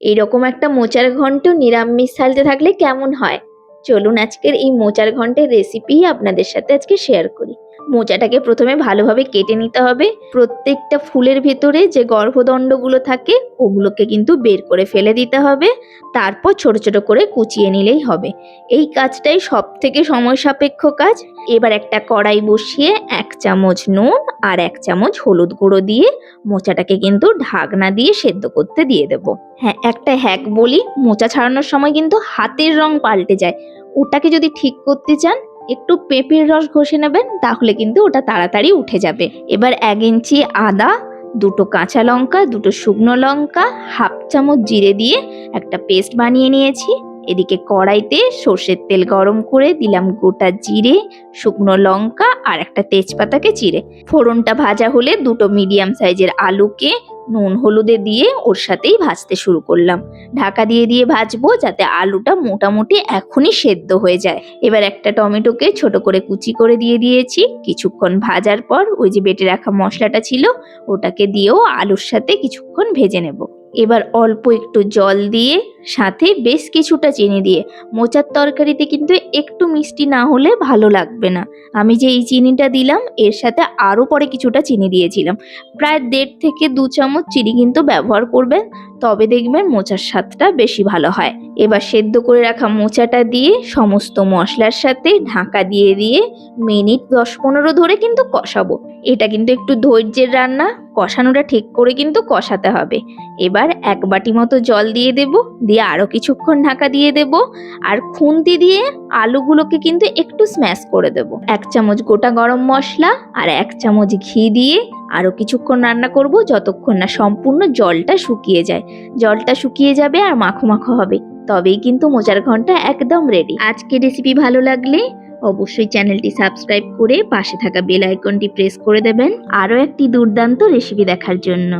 এইরকম একটা মোচার ঘন্ট নিরামিষ সালতে থাকলে কেমন হয়? চলুন আজকের এই মোচার ঘন্টের রেসিপি আপনাদের সাথে আজকে শেয়ার করি। মোচাটাকে প্রথমে ভালোভাবে কেটে নিতে হবে। প্রত্যেকটা ফুলের ভেতরে যে গর্ভদণ্ডগুলো থাকে ওগুলোকে কিন্তু বের করে ফেলে দিতে হবে। তারপর ছোট ছোট করে কুচিয়ে নিলেই হবে। এই কাজটাই সব থেকে সময় সাপেক্ষ কাজ। এবার একটা কড়াই বসিয়ে 1 চামচ নুন আর 1 চামচ হলুদ গুঁড়ো দিয়ে মোচাটাকে কিন্তু ঢাকনা দিয়ে সেদ্ধ করতে দিয়ে দেবো। হ্যাঁ, একটা হ্যাক বলি, মোচা ছাড়ানোর সময় কিন্তু হাতের রং পাল্টে যায়। ওটাকে যদি ঠিক করতে চান একটু পেঁপের রস ঘষে নেবেন, তাহলে কিন্তু ওটা তাড়াতাড়ি উঠে যাবে। এবার 1 ইঞ্চি আদা, 2টো কাঁচা লঙ্কা, 2টো শুকনো লঙ্কা, হাফ চামচ জিরে দিয়ে একটা পেস্ট বানিয়ে নিয়েছি। এদিকে কড়াইতে সর্ষের তেল গরম করে দিলাম গোটা জিরে, শুকনো লঙ্কা আর একটা তেজপাতাকে চিড়ে। ফোড়নটা ভাজা হলে 2টো মিডিয়াম সাইজের আলুকে নুন হলুদে দিয়ে ওর সাথেই ভাজতে শুরু করলাম। ঢাকা দিয়ে দিয়ে ভাজবো যাতে আলুটা মোটামুটি এখনই সেদ্ধ হয়ে যায়। এবার একটা টমেটোকে ছোট করে কুচি করে দিয়ে দিয়েছি। কিছুক্ষণ ভাজার পর ওই যে বেটে রাখা মশলাটা ছিল ওটাকে দিয়েও আলুর সাথে কিছুক্ষণ ভেজে নেব। এবার অল্প একটু জল দিয়ে সাথে বেশ কিছুটা চিনি দিয়ে, মোচার তরকারিতে কিন্তু একটু মিষ্টি না হলে ভালো লাগবে না। আমি যে এই চিনিটা দিলাম এর সাথে আরও পরে কিছুটা চিনি দিয়েছিলাম। প্রায় 1.5 থেকে 2 চামচ চিনি কিন্তু ব্যবহার করবেন, তবে দেখবেন মোচার স্বাদটা বেশি ভালো হয়। এবার সেদ্ধ করে রাখা মোচাটা দিয়ে সমস্ত মশলার সাথে ঢাকা দিয়ে দিয়ে মিনিট 10-15 ধরে কিন্তু কষাবো। এটা কিন্তু একটু ধৈর্যের রান্না, কষানোটা ঠিক করে কিন্তু কষাতে হবে। এবার 1 বাটি মতো জল দিয়ে দেব, দিয়ে আরও কিছুক্ষণ ঢাকা দিয়ে দেব। আর খুন্তি দিয়ে আলুগুলোকে কিন্তু একটু স্ম্যাশ করে দেব। 1 চামচ গোটা গরম মশলা আর 1 চামচ ঘি দিয়ে আরও কিছুক্ষণ রান্না করব, যতক্ষণ না সম্পূর্ণ জলটা শুকিয়ে যায়। জলটা শুকিয়ে যাবে আর মাখো মাখো হবে, তবেই কিন্তু মোচার ঘন্ট একদম রেডি। আজকের রেসিপি ভালো লাগলে অবশ্যই চ্যানেলটি সাবস্ক্রাইব করে পাশে থাকা বেল আইকনটি প্রেস করে দেবেন আরও একটি দুর্দান্ত রেসিপি দেখার জন্য।